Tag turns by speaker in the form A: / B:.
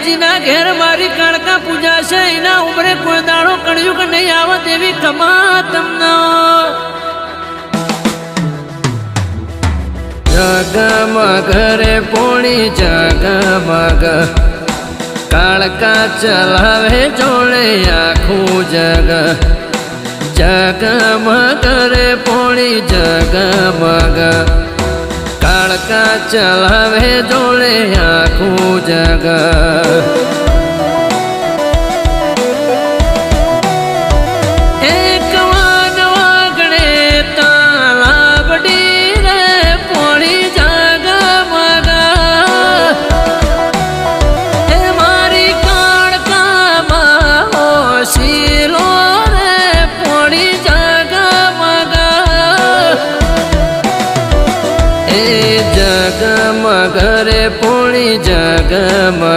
A: જેના ઘેર મારી કાળકા પૂજા છે એના ઉમરે કોઈ દાડો કળિયુગ નહીં આવે તેવી કમા તમને જગમગ રે પોણી જગમગ કાળકા ચલાવે જોડે આખું જગ જગમગ રે પોણી જગમગ કાળકા ચલાવે જોડે આખું જગ જગમગ રે પોણી જગમગ